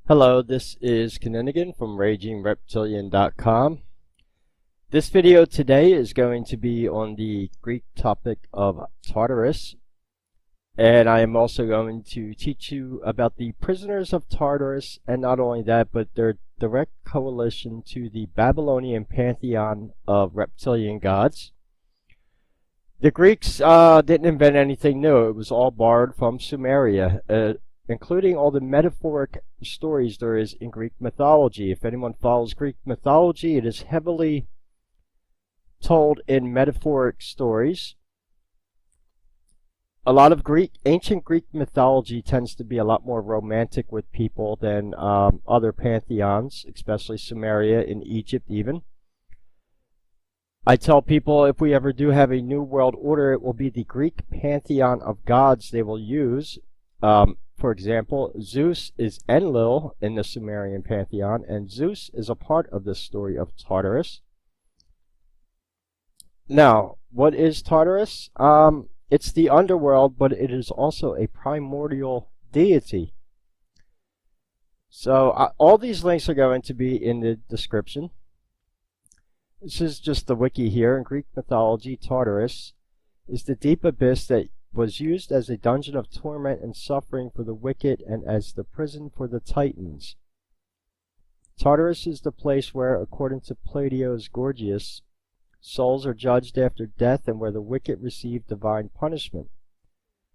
Hello, this is Kinninigan from RagingReptilian.com. This video today is going to be on the Greek topic of Tartarus, and I am also going to teach you about the prisoners of Tartarus, and not only that, but their direct correlation to the Babylonian pantheon of reptilian gods. The Greeks didn't invent anything new. It was all borrowed from Sumeria, including all the metaphoric stories there is in Greek mythology. If anyone follows Greek mythology, it is heavily told in metaphoric stories. A lot of ancient Greek mythology tends to be a lot more romantic with people than other pantheons, especially Sumeria in Egypt even. I tell people if we ever do have a new world order, it will be the Greek pantheon of gods they will use. For example, Zeus is Enlil in the Sumerian pantheon, and Zeus is a part of this story of Tartarus. Now, what is Tartarus? It's the underworld, but it is also a primordial deity. So all these links are going to be in the description. This is just the wiki here. In Greek mythology, Tartarus is the deep abyss that was used as a dungeon of torment and suffering for the wicked and as the prison for the Titans. Tartarus is the place where, according to Plato's Gorgias, souls are judged after death and where the wicked receive divine punishment.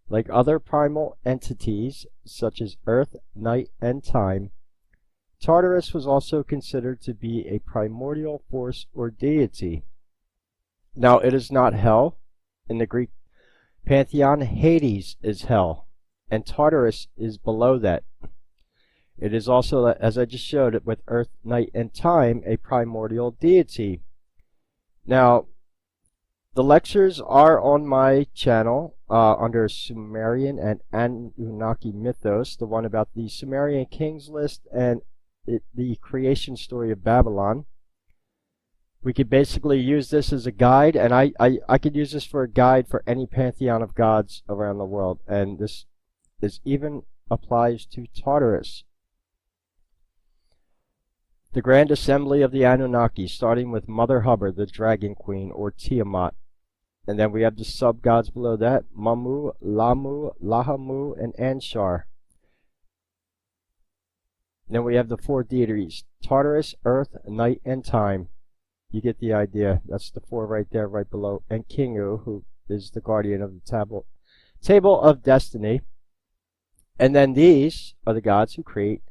Like other primal entities, such as earth, night, and time, Tartarus was also considered to be a primordial force or deity. Now, it is not hell. In the Greek pantheon, Hades is hell, and Tartarus is below that. It is also, as I just showed it, with earth, night, and time, a primordial deity. Now, the lectures are on my channel under Sumerian and Anunnaki mythos, the one about the Sumerian kings list and the creation story of Babylon. We could basically use this as a guide, and I could use this for a guide for any pantheon of gods around the world, and this even applies to Tartarus. The Grand Assembly of the Anunnaki, starting with Mother Hubbard, the Dragon Queen, or Tiamat. And then we have the sub-gods below that, Mamu, Lamu, Lahamu, and Anshar. Then we have the four deities, Tartarus, Earth, Night, and Time. You get the idea. That's the four right there, right below. And Kingu, who is the guardian of the table of destiny. And then these are the gods who create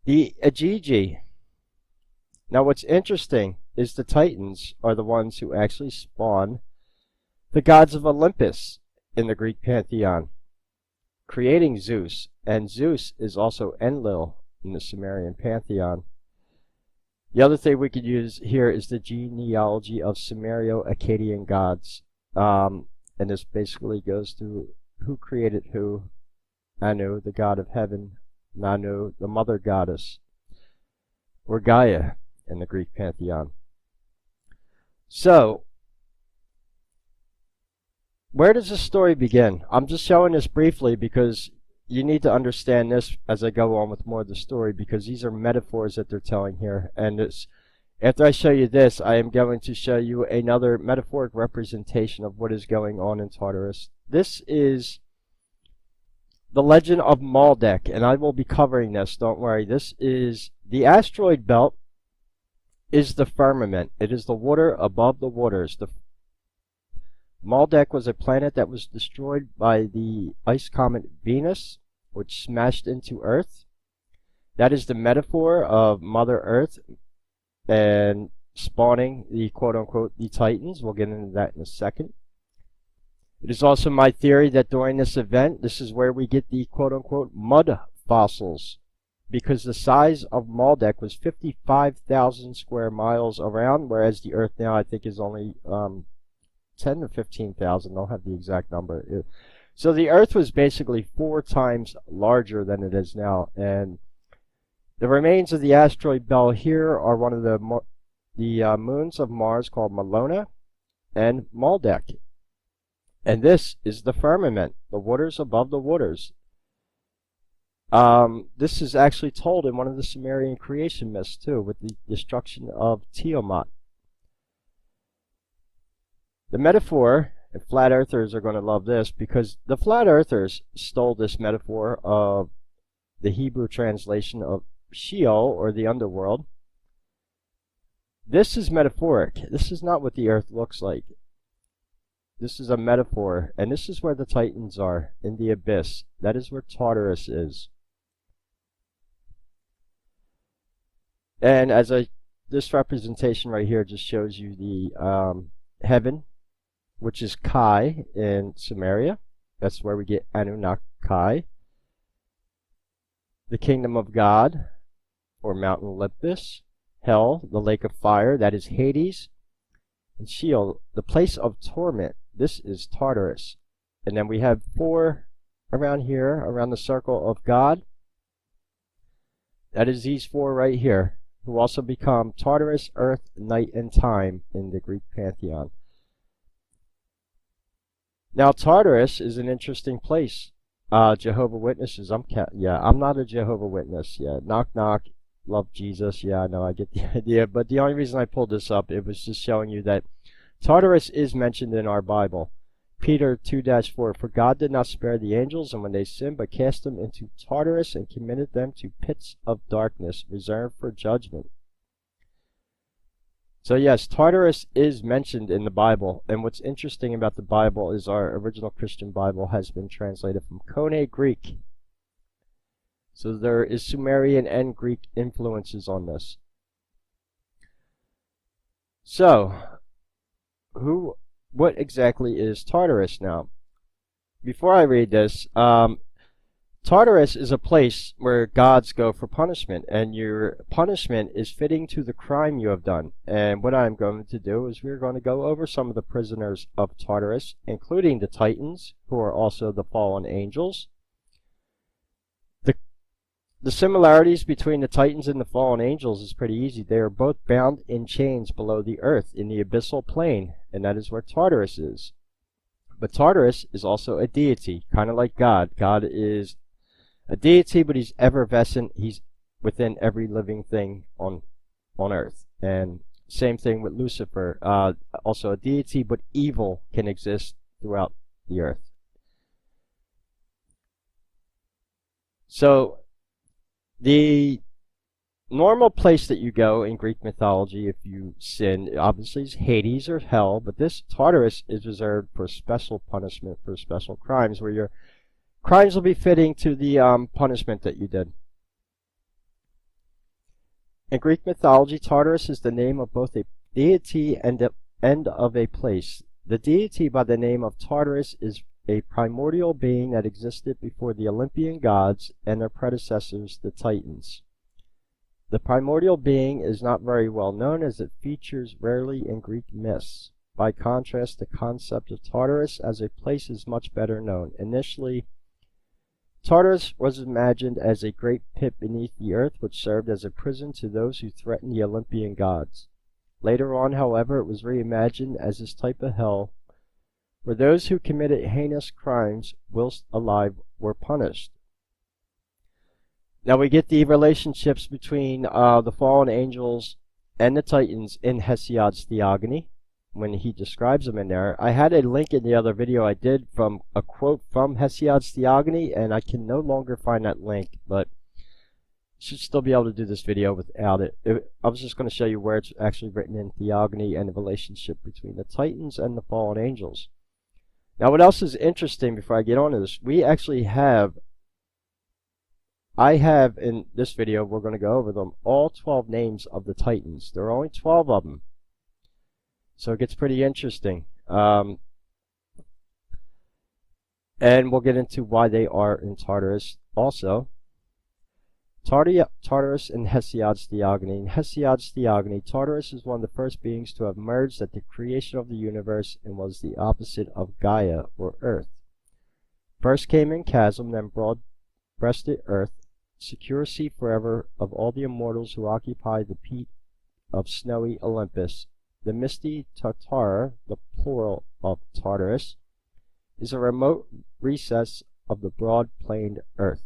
the Agigi. Now what's interesting is the Titans are the ones who actually spawn the gods of Olympus in the Greek pantheon, creating Zeus. And Zeus is also Enlil in the Sumerian pantheon. The other thing we could use here is the genealogy of Sumerio-Akkadian gods. And this basically goes through who created who. Anu, the god of heaven. Nanu, the mother goddess. Or Gaia in the Greek pantheon. So, where does this story begin? I'm just showing this briefly because you need to understand this as I go on with more of the story, because these are metaphors that they're telling here. And after I show you this, I am going to show you another metaphoric representation of what is going on in Tartarus. This is the legend of Maldek, and I will be covering this, don't worry. This is the asteroid belt, is the firmament. It is the water above the waters. Maldek was a planet that was destroyed by the ice comet Venus, which smashed into Earth. That is the metaphor of Mother Earth and spawning the quote-unquote the Titans. We'll get into that in a second. It is also my theory that during this event, this is where we get the quote-unquote mud fossils, because the size of Maldek was 55,000 square miles around, whereas the Earth now I think is only 10 or 15,000. I'll have the exact number. So the Earth was basically 4 times larger than it is now, and the remains of the asteroid belt here are one of the moons of Mars called Malona and Maldek. And this is the firmament, the waters above the waters. This is actually told in one of the Sumerian creation myths too, with the destruction of Tiamat. The metaphor, and flat earthers are going to love this, because the flat earthers stole this metaphor of the Hebrew translation of Sheol, or the underworld. This is metaphoric. This is not what the earth looks like. This is a metaphor, and this is where the Titans are, in the abyss. That is where Tartarus is. And this representation right here just shows you the heaven, which is Kai in Sumeria. That's where we get Anunnaki. The kingdom of God, or Mount Olympus. Hell, the lake of fire, that is Hades. And Sheol, the place of torment. This is Tartarus. And then we have 4 around here, around the circle of God. That is these 4 right here, who also become Tartarus, Earth, Night, and Time in the Greek pantheon. Now, Tartarus is an interesting place. Jehovah's Witnesses, I'm not a Jehovah's Witness. Yeah, knock knock. Love Jesus. Yeah, I know, I get the idea. But the only reason I pulled this up, it was just showing you that Tartarus is mentioned in our Bible. Peter 2-4, for God did not spare the angels, and when they sinned, but cast them into Tartarus and committed them to pits of darkness, reserved for judgment. So yes, Tartarus is mentioned in the Bible, and what's interesting about the Bible is our original Christian Bible has been translated from Koine Greek. So there is Sumerian and Greek influences on this. So, what exactly is Tartarus now? Before I read this, Tartarus is a place where gods go for punishment, and your punishment is fitting to the crime you have done. And what I'm going to do is we're going to go over some of the prisoners of Tartarus, including the Titans, who are also the fallen angels. The similarities between the Titans and the fallen angels is pretty easy. They are both bound in chains below the earth in the abyssal plane, and that is where Tartarus is. But Tartarus is also a deity, kind of like God. God is a deity, but he's effervescent. He's within every living thing on earth. And same thing with Lucifer, also a deity, but evil can exist throughout the earth. So the normal place that you go in Greek mythology if you sin, obviously, is Hades or hell, but this Tartarus is reserved for special punishment, for special crimes, where your crimes will be fitting to the punishment that you did. In Greek mythology, Tartarus is the name of both a deity and of a place. The deity by the name of Tartarus is a primordial being that existed before the Olympian gods and their predecessors, the Titans. The primordial being is not very well known, as it features rarely in Greek myths. By contrast, the concept of Tartarus as a place is much better known. Initially, Tartarus was imagined as a great pit beneath the earth, which served as a prison to those who threatened the Olympian gods. Later on, however, it was reimagined as this type of hell, where those who committed heinous crimes whilst alive were punished. Now we get the relationships between the fallen angels and the Titans in Hesiod's Theogony, when he describes them in there. I had a link in the other video I did from a quote from Hesiod's Theogony, and I can no longer find that link, but should still be able to do this video without it. I was just going to show you where it's actually written in Theogony and the relationship between the Titans and the fallen angels. Now what else is interesting before I get on to this, I have in this video, we're going to go over them, all 12 names of the Titans. There are only 12 of them. So it gets pretty interesting. And we'll get into why they are in Tartarus also. Tartarus in Hesiod's Theogony. In Hesiod's Theogony, Tartarus is one of the first beings to have emerged at the creation of the universe and was the opposite of Gaia, or Earth. First came in chasm, then broad-breasted Earth, secure seat forever of all the immortals who occupy the peak of snowy Olympus. The misty Tartar, the plural of Tartarus, is a remote recess of the broad-planed Earth.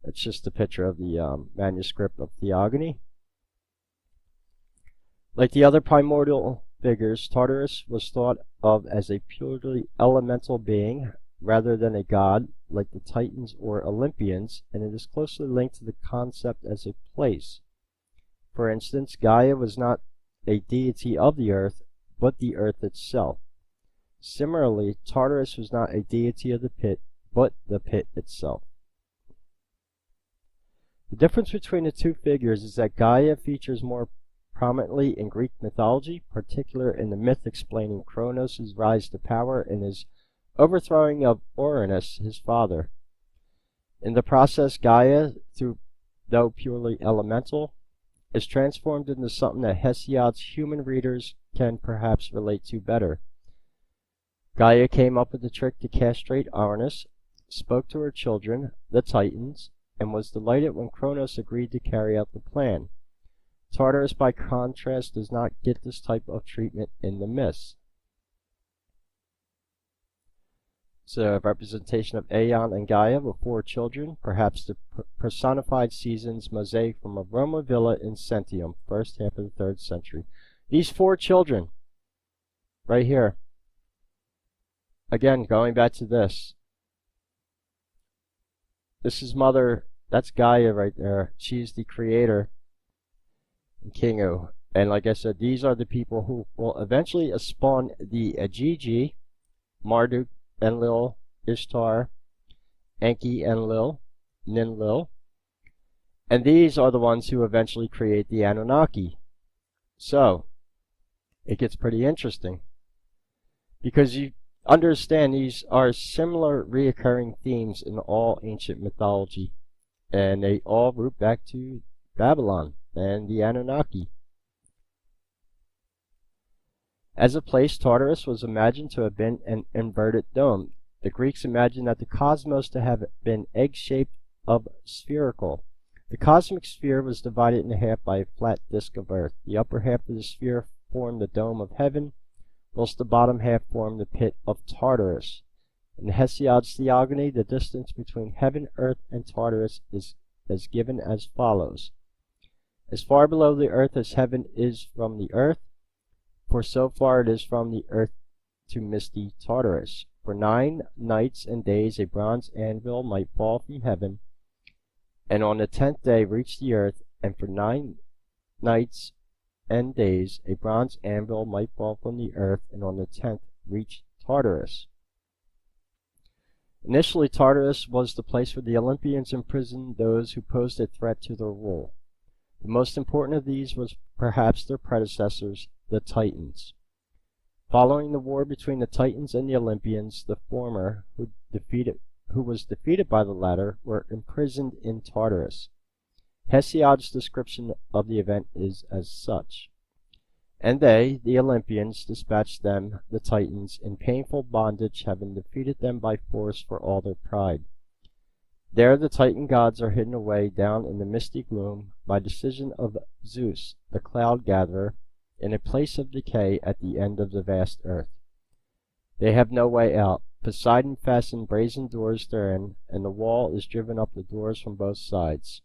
It's just a picture of the manuscript of Theogony. Like the other primordial figures, Tartarus was thought of as a purely elemental being rather than a god like the Titans or Olympians, and it is closely linked to the concept as a place. For instance, Gaia was not a deity of the earth, but the earth itself. Similarly, Tartarus was not a deity of the pit, but the pit itself. The difference between the two figures is that Gaia features more prominently in Greek mythology, particularly in the myth explaining Kronos' rise to power and his overthrowing of Uranus, his father. In the process, Gaia, though purely elemental, is transformed into something that Hesiod's human readers can perhaps relate to better. Gaia came up with the trick to castrate Uranus, spoke to her children, the Titans, and was delighted when Kronos agreed to carry out the plan. Tartarus, by contrast, does not get this type of treatment in the myths. It's a representation of Aeon and Gaia with 4 children, perhaps the personified seasons mosaic from a Roman villa in Centium, first half of the 3rd century. These 4 children, right here. Again, going back to this. This is Mother, that's Gaia right there. She's the creator. Kingu. And like I said, these are the people who will eventually spawn the Agigi, Marduk, Enlil, Ishtar, Enki, Enlil, Ninlil. And these are the ones who eventually create the Anunnaki. So, it gets pretty interesting. Because you understand these are similar reoccurring themes in all ancient mythology. And they all root back to Babylon and the Anunnaki. As a place, Tartarus was imagined to have been an inverted dome. The Greeks imagined that the cosmos to have been egg-shaped of spherical. The cosmic sphere was divided in half by a flat disk of earth. The upper half of the sphere formed the dome of heaven, whilst the bottom half formed the pit of Tartarus. In Hesiod's Theogony, the distance between heaven, earth, and Tartarus is given as follows. As far below the earth as heaven is from the earth, for so far it is from the earth to misty Tartarus. For 9 nights and days a bronze anvil might fall from heaven, and on the 10th day reach the earth, and for 9 nights and days a bronze anvil might fall from the earth, and on the 10th reach Tartarus. Initially, Tartarus was the place where the Olympians imprisoned those who posed a threat to their rule. The most important of these was perhaps their predecessors, the Titans. Following the war between the Titans and the Olympians, the former, who was defeated by the latter, were imprisoned in Tartarus. Hesiod's description of the event is as such. And they, the Olympians, dispatched them, the Titans, in painful bondage, having defeated them by force for all their pride. There the Titan gods are hidden away down in the misty gloom by decision of Zeus, the cloud gatherer, in a place of decay at the end of the vast earth. They have no way out. Poseidon fastened brazen doors therein, and the wall is driven up the doors from both sides.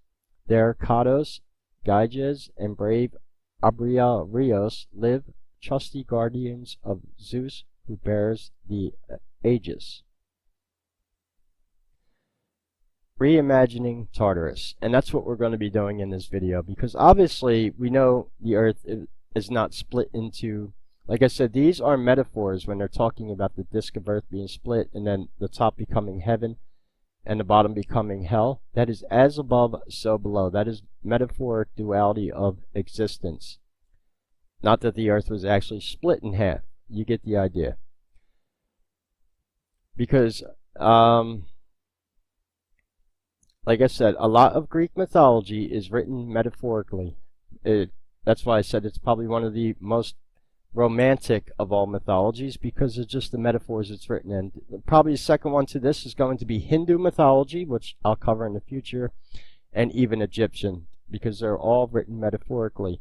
There Kados, Gyges, and brave Abriarios live, trusty guardians of Zeus, who bears the Aegis. Reimagining Tartarus, and that's what we're going to be doing in this video, because obviously we know the earth is not split into, like I said, these are metaphors when they're talking about the disk of earth being split and then the top becoming heaven and the bottom becoming hell. That is as above, so below. That is metaphoric duality of existence. Not that the earth was actually split in half. You get the idea. Because, like I said, a lot of Greek mythology is written metaphorically. That's why I said it's probably one of the most romantic of all mythologies, because it's just the metaphors it's written in. Probably the second one to this is going to be Hindu mythology, which I'll cover in the future, and even Egyptian, because they're all written metaphorically.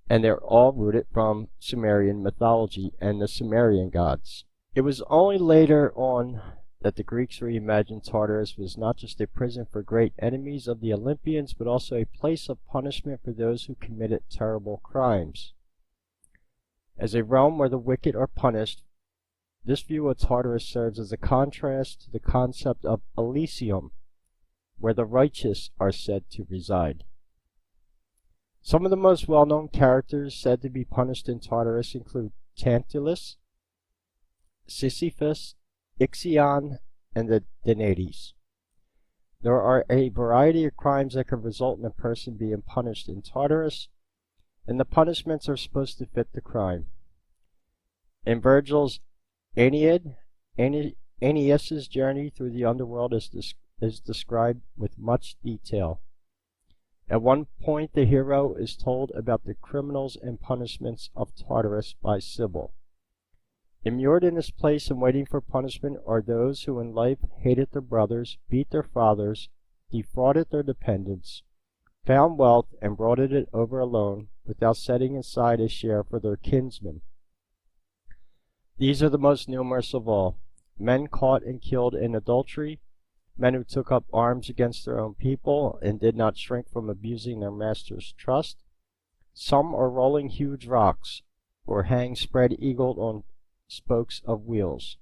And they're all rooted from Sumerian mythology and the Sumerian gods. It was only later on that the Greeks reimagined Tartarus was not just a prison for great enemies of the Olympians, but also a place of punishment for those who committed terrible crimes. As a realm where the wicked are punished, this view of Tartarus serves as a contrast to the concept of Elysium, where the righteous are said to reside. Some of the most well-known characters said to be punished in Tartarus include Tantalus, Sisyphus, Ixion, and the Danaides. There are a variety of crimes that can result in a person being punished in Tartarus, and the punishments are supposed to fit the crime. In Virgil's Aeneid, Aeneas's journey through the underworld is described with much detail. At one point, the hero is told about the criminals and punishments of Tartarus by Sibyl. Immured in this place and waiting for punishment are those who in life hated their brothers, beat their fathers, defrauded their dependents, found wealth and brought it over alone without setting aside a share for their kinsmen. These are the most numerous of all: men caught and killed in adultery, men who took up arms against their own people and did not shrink from abusing their master's trust. Some are rolling huge rocks, or hang spread-eagled on spokes of wheels.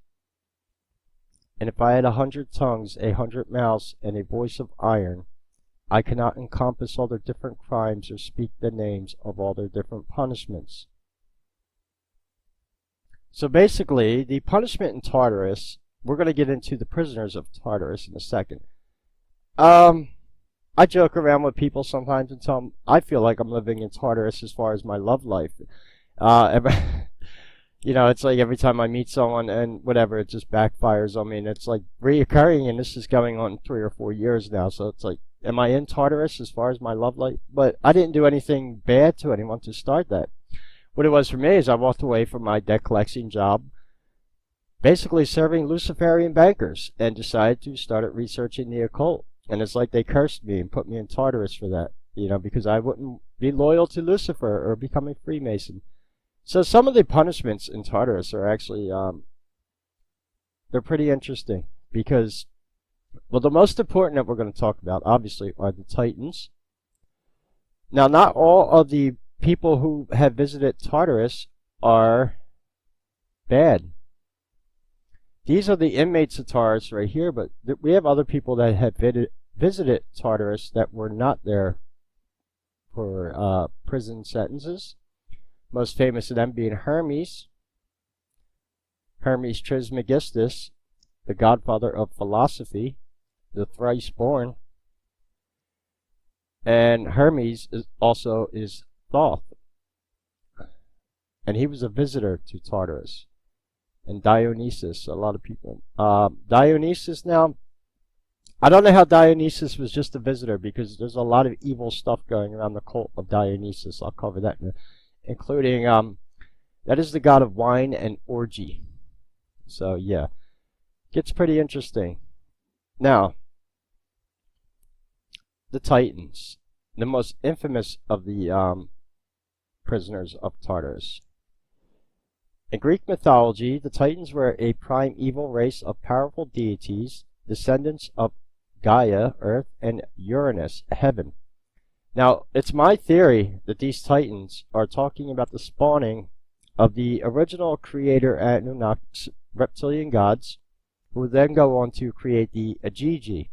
And if I had 100 tongues, 100 mouths, and a voice of iron, I cannot encompass all their different crimes or speak the names of all their different punishments. So basically, the punishment in Tartarus, we're going to get into the prisoners of Tartarus in a second. I joke around with people sometimes and tell them I feel like I'm living in Tartarus as far as my love life. It's like every time I meet someone and whatever, it just backfires on me, and it's like reoccurring, and this is going on 3 or 4 years now, so it's like, am I in Tartarus as far as my love life? But I didn't do anything bad to anyone to start that. What it was for me is I walked away from my debt collecting job, basically serving Luciferian bankers, and decided to start researching the occult. And it's like they cursed me and put me in Tartarus for that, because I wouldn't be loyal to Lucifer or become a Freemason. So some of the punishments in Tartarus are actually, they're pretty interesting, because, well, the most important that we're going to talk about, obviously, are the Titans. Now, not all of the people who have visited Tartarus are bad. These are the inmates of Tartarus right here, but we have other people that have visited Tartarus that were not there for prison sentences. Most famous of them being Hermes Trismegistus, the godfather of philosophy, the thrice born. And Hermes also is Thoth, and he was a visitor to Tartarus. And Dionysus, a lot of people. Dionysus, now, I don't know how Dionysus was just a visitor, because there's a lot of evil stuff going around the cult of Dionysus. I'll cover that including, that is the god of wine and orgy. So, yeah. Gets pretty interesting. Now, the Titans. The most infamous of the prisoners of Tartarus. In Greek mythology, the Titans were a primeval race of powerful deities, descendants of Gaia, Earth, and Uranus, Heaven. Now, it's my theory that these Titans are talking about the spawning of the original creator Anunnaki reptilian gods, who would then go on to create the Agigi.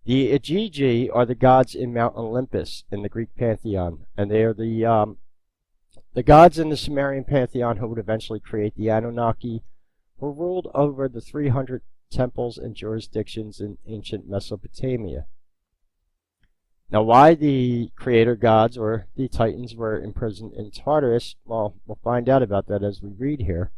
The Agigi are the gods in Mount Olympus in the Greek pantheon, and they are the gods in the Sumerian pantheon who would eventually create the Anunnaki, who ruled over the 300 temples and jurisdictions in ancient Mesopotamia. Now, why the creator gods, or the Titans, were imprisoned in Tartarus, well, we'll find out about that as we read here.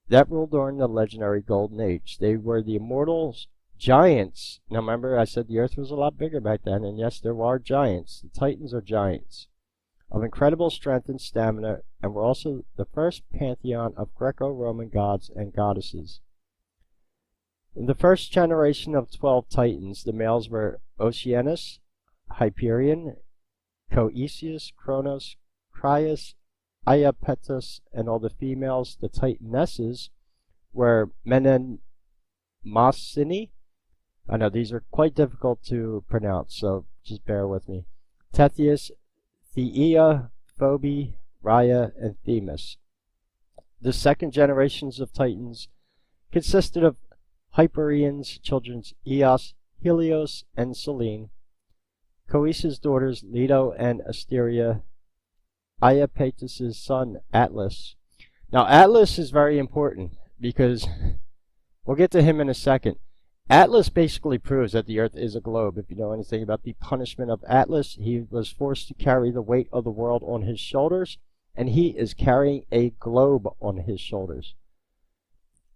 That ruled during the legendary Golden Age. They were the immortal giants. Now, remember, I said the earth was a lot bigger back then, and yes, there are giants. The Titans are giants of incredible strength and stamina, and were also the first pantheon of Greco-Roman gods and goddesses. In the first generation of 12 Titans, the males were Oceanus, Hyperion, Coeus, Kronos, Crius, Iapetus, and all the females, the Titanesses, were Mosini. I know these are quite difficult to pronounce, so just bear with me. Tethys, Theia, Phoebe, Rhea, and Themis. The second generations of Titans consisted of Hyperion's children Eos, Helios, and Selene, Coeus' daughters Leto and Asteria, Iapetus' son Atlas. Now Atlas is very important because we'll get to him in a second. Atlas basically proves that the Earth is a globe. If you know anything about the punishment of Atlas, he was forced to carry the weight of the world on his shoulders, and he is carrying a globe on his shoulders.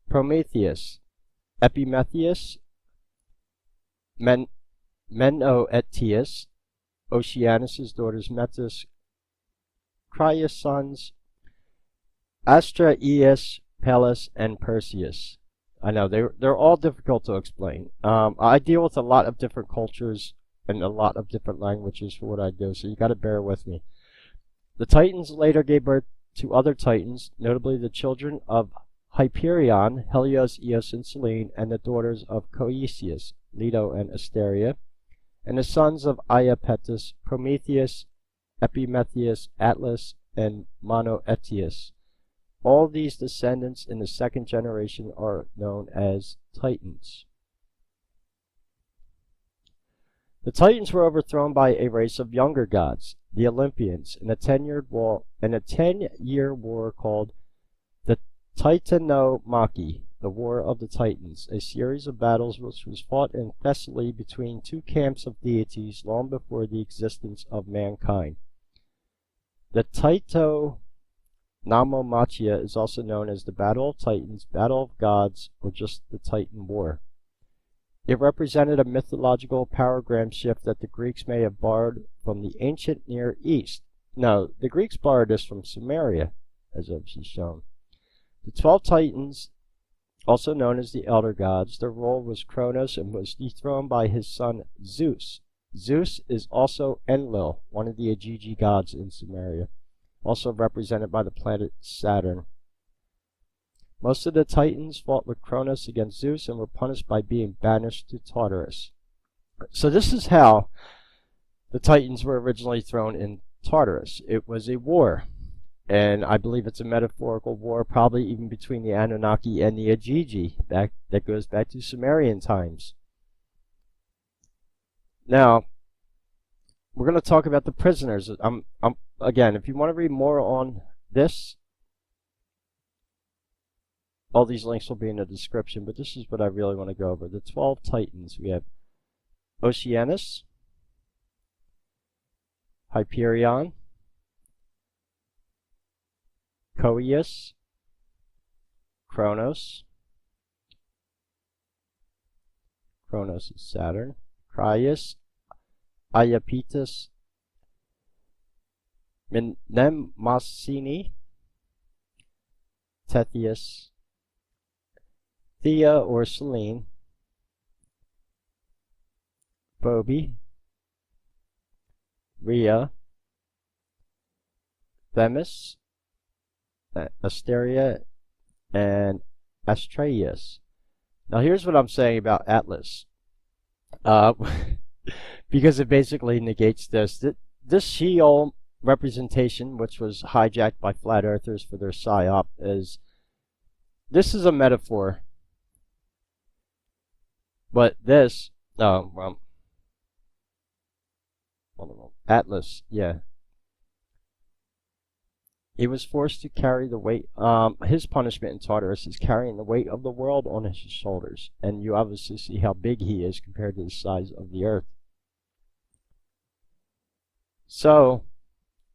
Prometheus, Epimetheus, Menoetius, Oceanus' daughters Metis, Crius' sons, Astraeus, Pallas, and Perseus. I know, they're all difficult to explain. I deal with a lot of different cultures and a lot of different languages for what I do, so you got to bear with me. The Titans later gave birth to other Titans, notably the children of Hyperion, Helios, Eos, and Selene, and the daughters of Coeus, Leto and Asteria, and the sons of Iapetus, Prometheus, Epimetheus, Atlas, and Menoetius. All these descendants in the second generation are known as Titans. The Titans were overthrown by a race of younger gods, the Olympians, in a 10-year war called the Titanomachy, the War of the Titans, a series of battles which was fought in Thessaly between two camps of deities long before the existence of mankind. The Titanomachia is also known as the Battle of Titans, Battle of Gods, or just the Titan War. It represented a mythological powergram shift that the Greeks may have borrowed from the ancient Near East. No, the Greeks borrowed this from Sumeria, as obviously shown. The 12 Titans, also known as the Elder Gods, their role was Kronos and was dethroned by his son Zeus. Zeus is also Enlil, one of the Agigi gods in Sumeria, also represented by the planet Saturn. Most of the Titans fought with Kronos against Zeus and were punished by being banished to Tartarus. So this is how the Titans were originally thrown in Tartarus. It was a war, and I believe it's a metaphorical war, probably even between the Anunnaki and the Agigi. That goes back to Sumerian times. Now, we're going to talk about the prisoners. Again, if you want to read more on this, all these links will be in the description, but this is what I really want to go over. The 12 Titans. We have Oceanus, Hyperion, Coeus, Kronos. Kronos is Saturn. Crius, Iapetus, Mnemosyne, Tethys, Thea or Selene, Phoebe, Rhea, Themis, Asteria, and Astraeus. Now here's what I'm saying about Atlas. Because it basically negates this. This Sheol representation, which was hijacked by flat earthers for their psyop, this is a metaphor. But this, Atlas, yeah. He was forced to carry the weight, his punishment in Tartarus is carrying the weight of the world on his shoulders. And you obviously see how big he is compared to the size of the earth. So,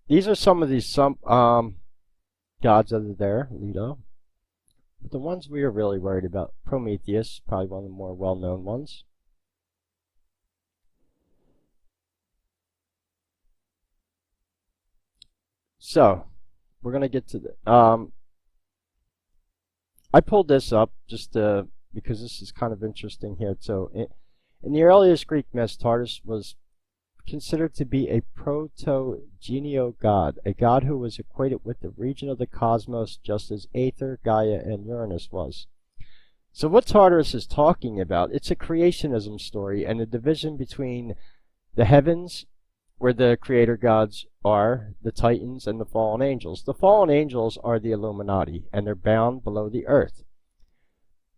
these are some of these gods that are there, Leto. But the ones we are really worried about, Prometheus, probably one of the more well-known ones. So, we're going to get to the... I pulled this up just because this is kind of interesting here. So, in the earliest Greek myths, Tartarus was considered to be a proto-genio god, a god who was equated with the region of the cosmos just as Aether, Gaia, and Uranus was. So what Tartarus is talking about, it's a creationism story and a division between the heavens, where the creator gods are, the titans, and the fallen angels. The fallen angels are the Illuminati, and they're bound below the earth.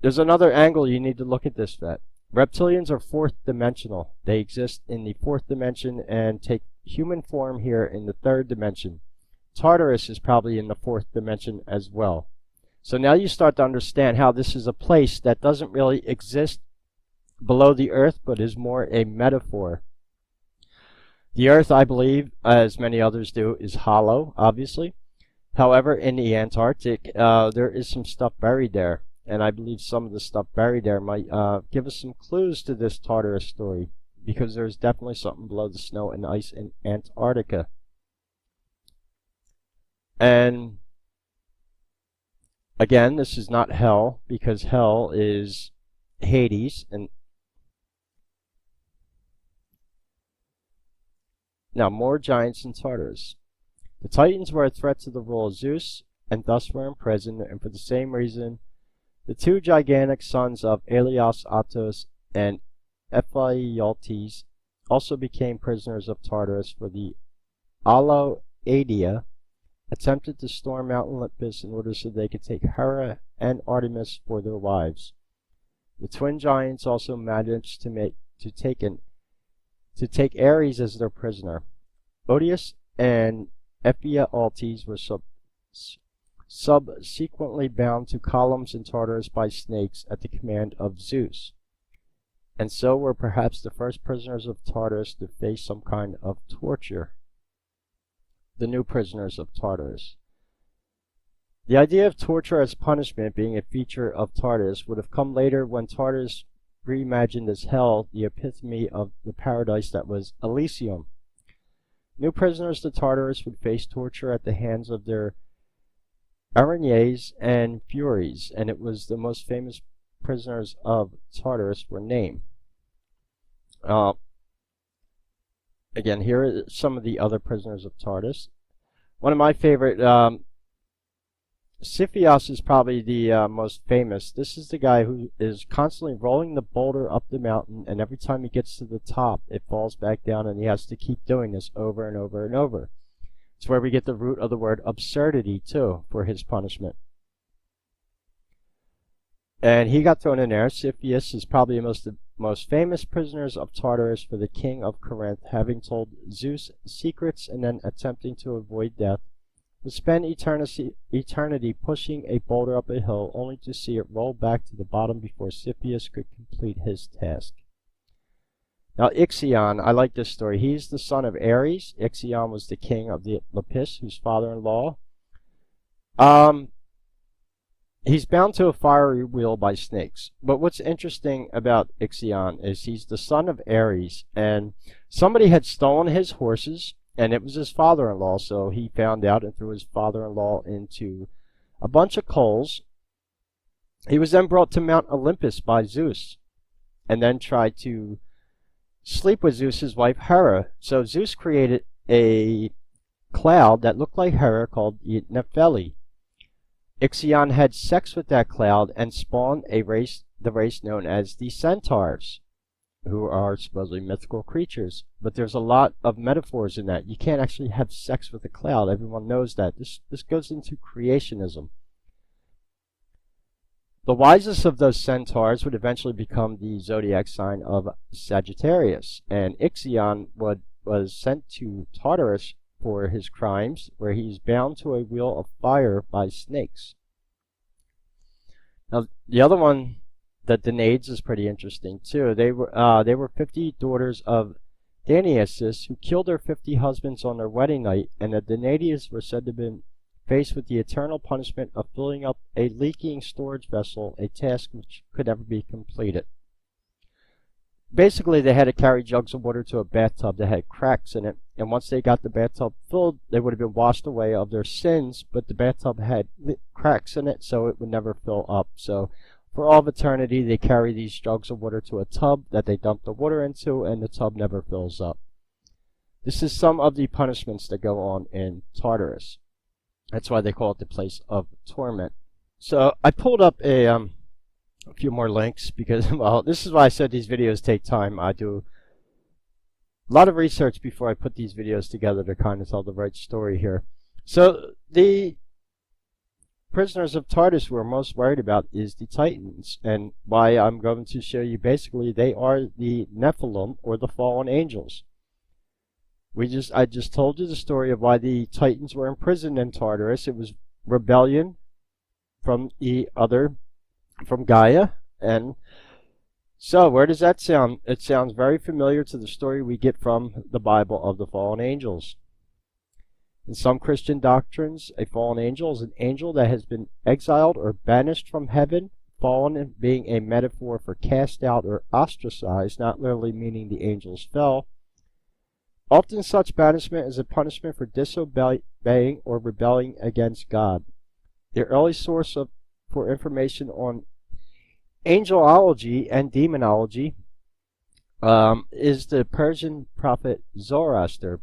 There's another angle you need to look at this at. Reptilians are fourth dimensional. They exist in the fourth dimension and take human form here in the third dimension. Tartarus is probably in the fourth dimension as well. So now you start to understand how this is a place that doesn't really exist below the earth, but is more a metaphor. The earth, I believe, as many others do, is hollow, obviously. However, in the Antarctic, there is some stuff buried there. And I believe some of the stuff buried there might give us some clues to this Tartarus story, because there's definitely something below the snow and ice in Antarctica. And again, this is not hell, because hell is Hades. And now, more giants in Tartarus. The Titans were a threat to the rule of Zeus, and thus were imprisoned, and for the same reason, the two gigantic sons of Aeolus Atos and Ephialtes also became prisoners of Tartarus, for the Aloedia attempted to storm Mount Olympus in order so they could take Hera and Artemis for their wives. The twin giants also managed to take Ares as their prisoner. Odius and Ephialtes were subsequently bound to columns in Tartarus by snakes at the command of Zeus, and so were perhaps the first prisoners of Tartarus to face some kind of torture. The new prisoners of Tartarus. The idea of torture as punishment being a feature of Tartarus would have come later, when Tartarus reimagined as hell, the epitome of the paradise that was Elysium. New prisoners to Tartarus would face torture at the hands of their Araignées and Furies, and it was the most famous prisoners of Tartarus were named. Again, here are some of the other prisoners of Tartarus. One of my favorite, Siphios is probably the most famous. This is the guy who is constantly rolling the boulder up the mountain, and every time he gets to the top, it falls back down, and he has to keep doing this over and over and over. It's where we get the root of the word absurdity, too, for his punishment. And he got thrown in there. Siphios is probably the most famous prisoners of Tartarus for the king of Corinth, having told Zeus secrets and then attempting to avoid death, would spend eternity pushing a boulder up a hill, only to see it roll back to the bottom before Siphios could complete his task. Now, Ixion, I like this story. He's the son of Ares. Ixion was the king of the Lapis, whose father-in-law. He's bound to a fiery wheel by snakes. But what's interesting about Ixion is he's the son of Ares, and somebody had stolen his horses, and it was his father-in-law, so he found out and threw his father-in-law into a bunch of coals. He was then brought to Mount Olympus by Zeus, and then tried to sleep with Zeus's wife Hera. So Zeus created a cloud that looked like Hera called Nepheli. Ixion had sex with that cloud and spawned the race known as the Centaurs, who are supposedly mythical creatures. But there's a lot of metaphors in that. You can't actually have sex with a cloud. Everyone knows that. This goes into creationism. The wisest of those centaurs would eventually become the zodiac sign of Sagittarius, and Ixion was sent to Tartarus for his crimes, where he's bound to a wheel of fire by snakes. Now, the other one, the Danaids, is pretty interesting too. They were 50 daughters of Dionysus who killed their 50 husbands on their wedding night, and the Danaids were said to have been faced with the eternal punishment of filling up a leaking storage vessel, a task which could never be completed. Basically, they had to carry jugs of water to a bathtub that had cracks in it, and once they got the bathtub filled, they would have been washed away of their sins, but the bathtub had cracks in it, so it would never fill up. So for all of eternity, they carry these jugs of water to a tub that they dump the water into, and the tub never fills up. This is some of the punishments that go on in Tartarus. That's why they call it the place of torment. So I pulled up a a few more links because, well, this is why I said these videos take time. I do a lot of research before I put these videos together to kind of tell the right story here. So the prisoners of Tartarus we're most worried about is the Titans, and why I'm going to show you basically they are the Nephilim, or the fallen angels. I just told you the story of why the Titans were imprisoned in Tartarus. It was rebellion from Gaia. And so where does that sound? It sounds very familiar to the story we get from the Bible of the fallen angels. In some Christian doctrines, a fallen angel is an angel that has been exiled or banished from heaven, fallen being a metaphor for cast out or ostracized, not literally meaning the angels fell. Often such banishment is a punishment for disobeying or rebelling against God. The early source for information on angelology and demonology is the Persian prophet Zoroaster.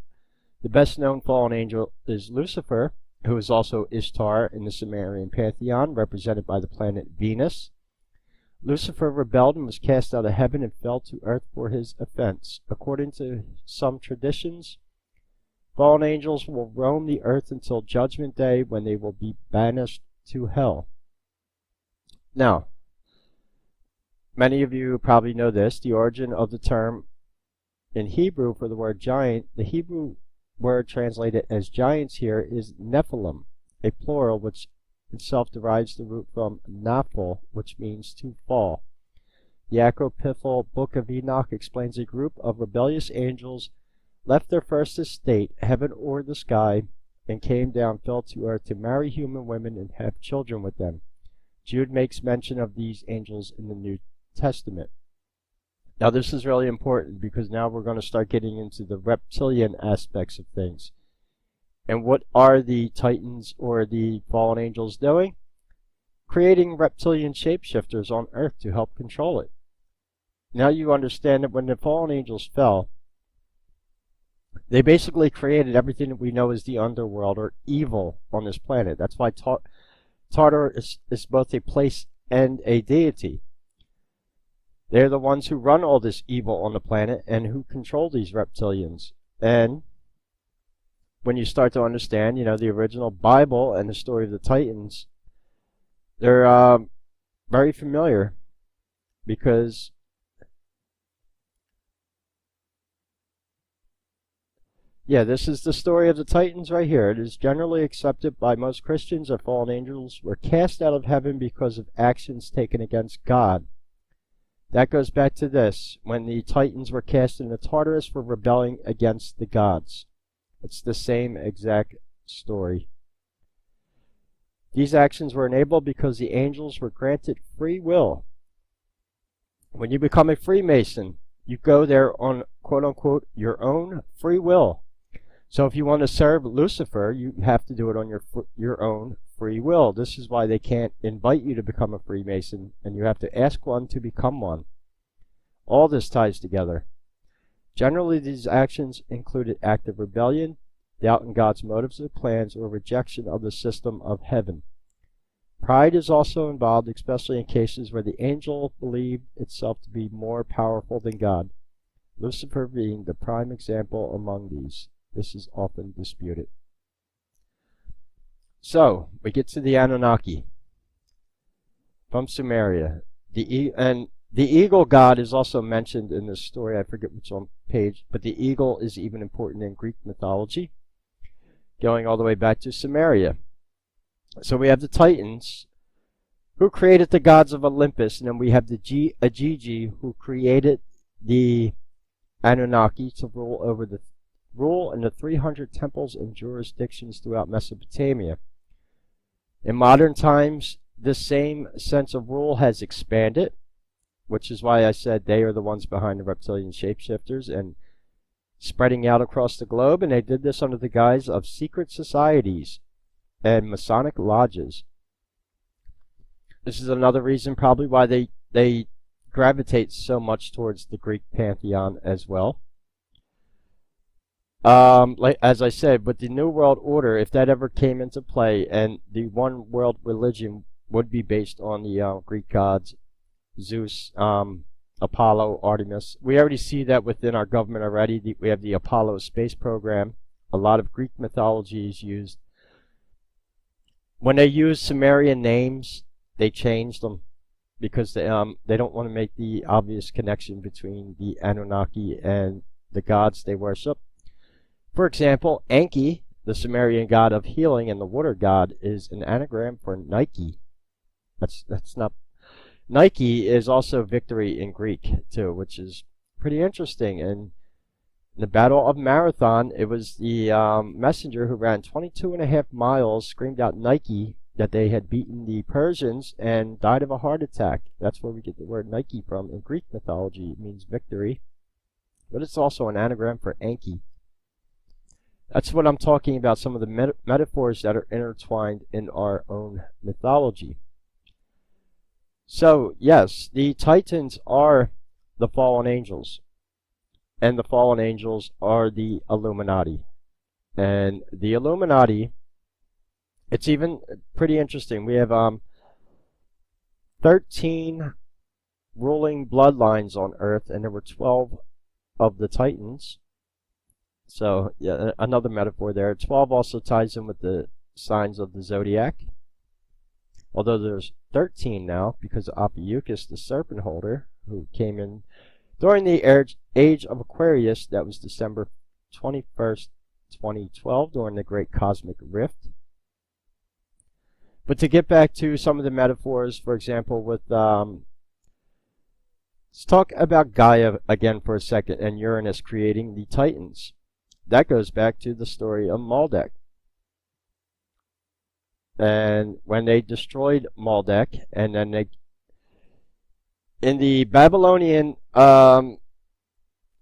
The best known fallen angel is Lucifer, who is also Ishtar in the Sumerian pantheon, represented by the planet Venus. Lucifer rebelled and was cast out of heaven and fell to earth for his offense. According to some traditions, fallen angels will roam the earth until Judgment Day, when they will be banished to hell. Now, many of you probably know this. The origin of the term in Hebrew for the word giant, the Hebrew word translated as giants here is Nephilim, a plural which itself derives the root from Naphal, which means to fall. The Apocryphal Book of Enoch explains a group of rebellious angels left their first estate, heaven or the sky, and came down, fell to earth to marry human women and have children with them. Jude makes mention of these angels in the New Testament. Now this is really important because now we're going to start getting into the reptilian aspects of things. And what are the Titans or the fallen angels doing? Creating reptilian shapeshifters on earth to help control it. Now you understand that when the fallen angels fell, they basically created everything that we know as the underworld or evil on this planet. That's why Tartarus is both a place and a deity. They're the ones who run all this evil on the planet and who control these reptilians. And when you start to understand, the original Bible and the story of the Titans, they're very familiar because this is the story of the Titans right here. It is generally accepted by most Christians that fallen angels were cast out of heaven because of actions taken against God. That goes back to this, when the Titans were cast into Tartarus for rebelling against the gods. It's the same exact story. These actions were enabled because the angels were granted free will. When you become a Freemason, you go there on quote-unquote your own free will. So if you want to serve Lucifer, you have to do it on your own free will. This is why they can't invite you to become a Freemason, and you have to ask one to become one. All this ties together. Generally, these actions included active rebellion, doubt in God's motives or plans, or rejection of the system of heaven. Pride is also involved, especially in cases where the angel believed itself to be more powerful than God, Lucifer being the prime example among these. This is often disputed. So, we get to the Anunnaki from Sumeria. The eagle god is also mentioned in this story. I forget which page, but the eagle is even important in Greek mythology, going all the way back to Sumeria. So we have the Titans, who created the gods of Olympus, and then we have the Agigi, who created the Anunnaki to rule in the 300 temples and jurisdictions throughout Mesopotamia. In modern times, this same sense of rule has expanded, which is why I said they are the ones behind the reptilian shapeshifters and spreading out across the globe, and they did this under the guise of secret societies and Masonic lodges. This is another reason probably why they gravitate so much towards the Greek pantheon as well. As I said, with the New World Order, if that ever came into play, and the one world religion would be based on the Greek gods, Zeus, Apollo, Artemis. We already see that within our government already. We have the Apollo space program. A lot of Greek mythology is used. When they use Sumerian names, they change them because they don't want to make the obvious connection between the Anunnaki and the gods they worship. For example, Enki, the Sumerian god of healing and the water god, is an anagram for Nike. That's not. Nike is also victory in Greek too, which is pretty interesting. And in the Battle of Marathon, it was the messenger who ran 22.5 miles, screamed out Nike, that they had beaten the Persians and died of a heart attack. That's where we get the word Nike from. In Greek mythology, it means victory, but it's also an anagram for Enki. That's what I'm talking about, some of the metaphors that are intertwined in our own mythology. So, yes, the Titans are the fallen angels, and the fallen angels are the Illuminati. And the Illuminati, it's even pretty interesting. We have 13 ruling bloodlines on Earth, and there were 12 of the Titans. So, yeah, another metaphor there. 12 also ties in with the signs of the zodiac. Although there's 13 now, because of Ophiuchus, the serpent holder, who came in during the age of Aquarius. That was December 21st, 2012, during the Great Cosmic Rift. But to get back to some of the metaphors, for example, with let's talk about Gaia again for a second, and Uranus creating the Titans. That goes back to the story of Maldek. And when they destroyed Maldek, and then they, in the Babylonian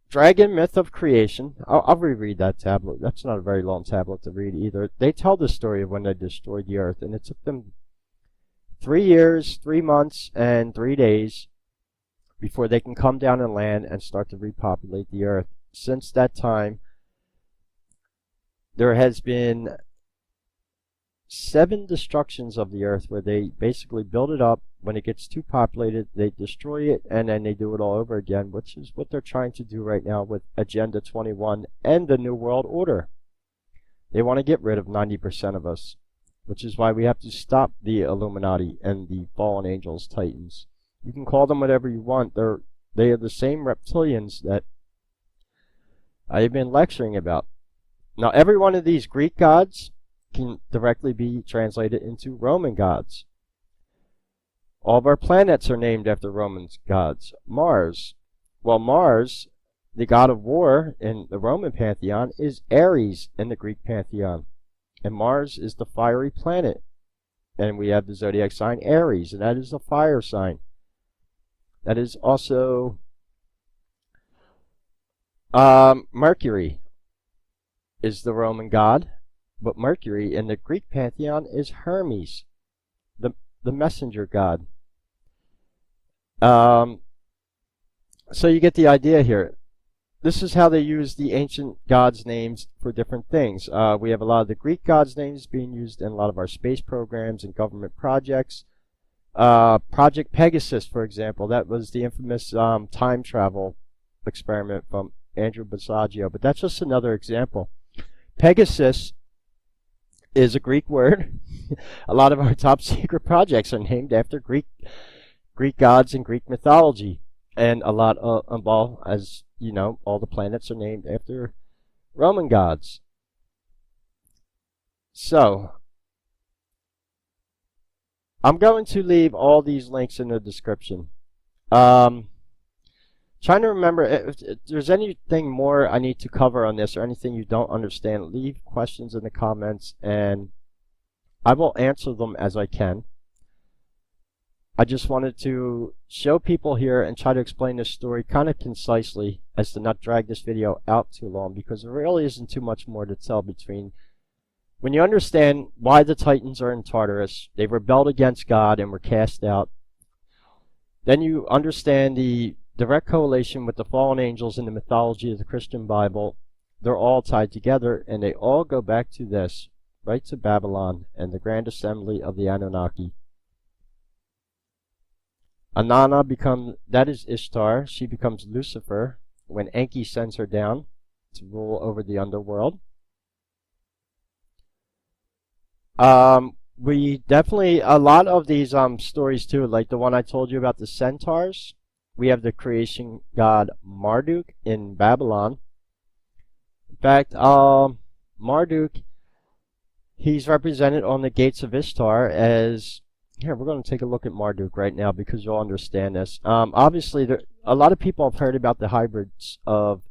dragon myth of creation, I'll reread that tablet. That's not a very long tablet to read either. They tell the story of when they destroyed the earth, and it took them 3 years, 3 months, and 3 days before they can come down and land and start to repopulate the earth. Since that time, there has been 7 destructions of the earth, where they basically build it up. When it gets too populated, they destroy it, and then they do it all over again, which is what they're trying to do right now with Agenda 21 and the New World Order. They want to get rid of 90% of us, which is why we have to stop the Illuminati and the fallen angels, Titans. You can call them whatever you want. They are the same reptilians that I've been lecturing about. Now, every one of these Greek gods can directly be translated into Roman gods. All of our planets are named after Roman gods. Mars. Well, Mars, the god of war in the Roman pantheon, is Ares in the Greek pantheon. And Mars is the fiery planet. And we have the zodiac sign Aries, and that is a fire sign. That is also Mercury is the Roman god, but Mercury in the Greek pantheon is Hermes, the messenger god. So you get the idea here. This is how they use the ancient gods' names for different things. We have a lot of the Greek gods' names being used in a lot of our space programs and government projects. Project Pegasus, for example, that was the infamous time travel experiment from Andrew Basiago, but that's just another example. Pegasus is a Greek word. A lot of our top secret projects are named after Greek gods and Greek mythology, and a lot of, well, as you know, all the planets are named after Roman gods. So, I'm going to leave all these links in the description. Trying to remember if there's anything more I need to cover on this, or anything you don't understand. Leave questions in the comments, and I will answer them as I can. I just wanted to show people here and try to explain this story kind of concisely, as to not drag this video out too long, because there really isn't too much more to tell between. When you understand why the Titans are in Tartarus, they rebelled against God and were cast out, then you understand the direct correlation with the fallen angels in the mythology of the Christian Bible. They're all tied together, and they all go back to this, right to Babylon and the Grand Assembly of the Anunnaki. Inanna that is Ishtar. She becomes Lucifer when Enki sends her down to rule over the underworld. We definitely, a lot of these stories too, like the one I told you about the centaurs. We have the creation god Marduk in Babylon. In fact, Marduk, he's represented on the gates of Ishtar as, here, we're going to take a look at Marduk right now because you'll understand this. Obviously, a lot of people have heard about the hybrids of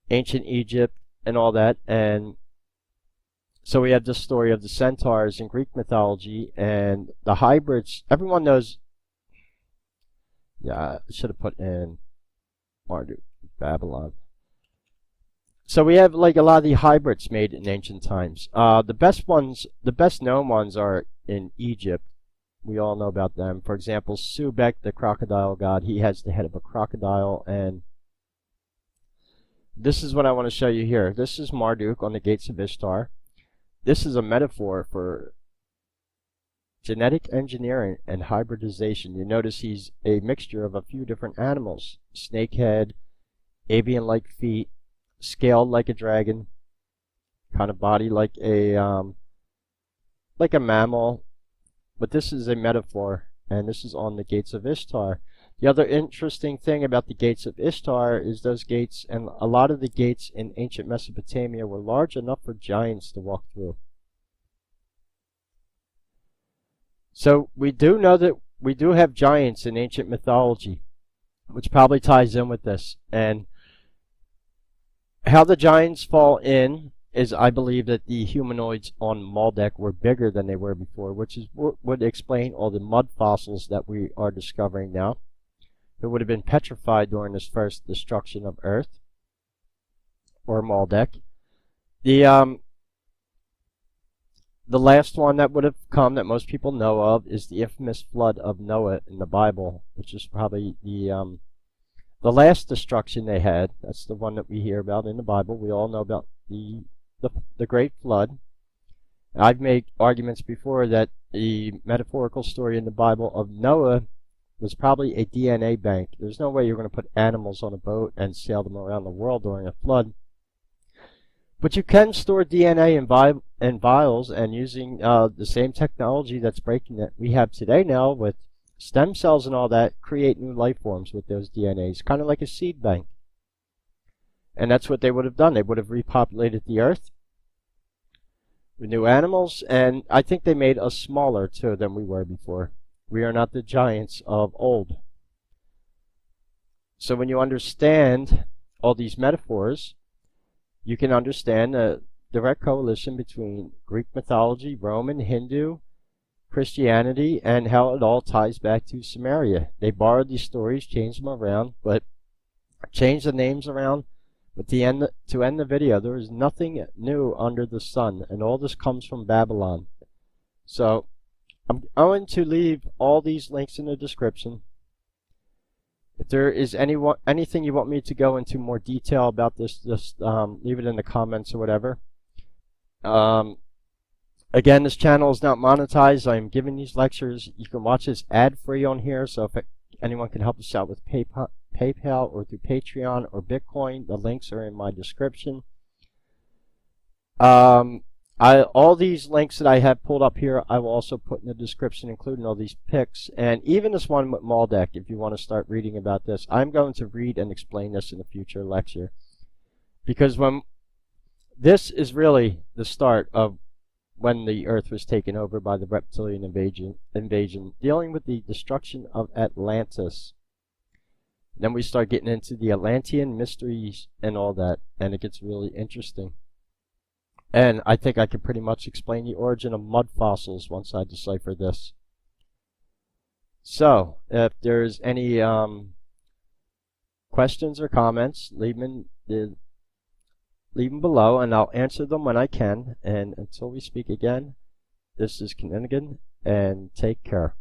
ancient Egypt and all that, and so we have this story of the centaurs in Greek mythology, and the hybrids, everyone knows. Yeah, I should have put in Marduk, Babylon. So we have like a lot of the hybrids made in ancient times. The best known ones are in Egypt. We all know about them. For example, Subek, the crocodile god, he has the head of a crocodile, and this is what I want to show you here. This is Marduk on the gates of Ishtar. This is a metaphor for genetic engineering and hybridization. You notice he's a mixture of a few different animals. Snake head, avian-like feet, scaled like a dragon, kind of body like a mammal. But this is a metaphor, and this is on the gates of Ishtar. The other interesting thing about the gates of Ishtar is those gates, and a lot of the gates in ancient Mesopotamia were large enough for giants to walk through. So we do know that we do have giants in ancient mythology, which probably ties in with this. And how the giants fall in is, I believe, that the humanoids on Maldek were bigger than they were before, which is would explain all the mud fossils that we are discovering now. It would have been petrified during this first destruction of Earth, or Maldek. The last one that would have come that most people know of is the infamous flood of Noah in the Bible, which is probably the last destruction they had. That's the one that we hear about in the Bible. We all know about the Great Flood. I've made arguments before that the metaphorical story in the Bible of Noah was probably a DNA bank. There's no way you're going to put animals on a boat and sail them around the world during a flood. But you can store DNA in vials, and using the same technology that's breaking that we have today now with stem cells and all that, create new life forms with those DNAs, kind of like a seed bank. And that's what they would have done. They would have repopulated the earth with new animals, and I think they made us smaller too than we were before. We are not the giants of old. So when you understand all these metaphors, you can understand a direct coalition between Greek mythology, Roman, Hindu, Christianity, and how it all ties back to Samaria. They borrowed these stories, changed them around, but changed the names around. But to end the video, there is nothing new under the sun, and all this comes from Babylon. So I'm going to leave all these links in the description. If there is anything you want me to go into more detail about this, just leave it in the comments or whatever. Again, this channel is not monetized. I'm giving these lectures. You can watch this ad-free on here, so if anyone can help us out with PayPal or through Patreon or Bitcoin, the links are in my description. All these links that I have pulled up here, I will also put in the description, including all these pics, and even this one with Maldek, if you want to start reading about this. I'm going to read and explain this in a future lecture, because this is really the start of when the Earth was taken over by the reptilian invasion, dealing with the destruction of Atlantis. Then we start getting into the Atlantean mysteries and all that, and it gets really interesting. And I think I can pretty much explain the origin of mud fossils once I decipher this. So, if there's any questions or comments, leave them below, and I'll answer them when I can. And until we speak again, this is Kinninigan, and take care.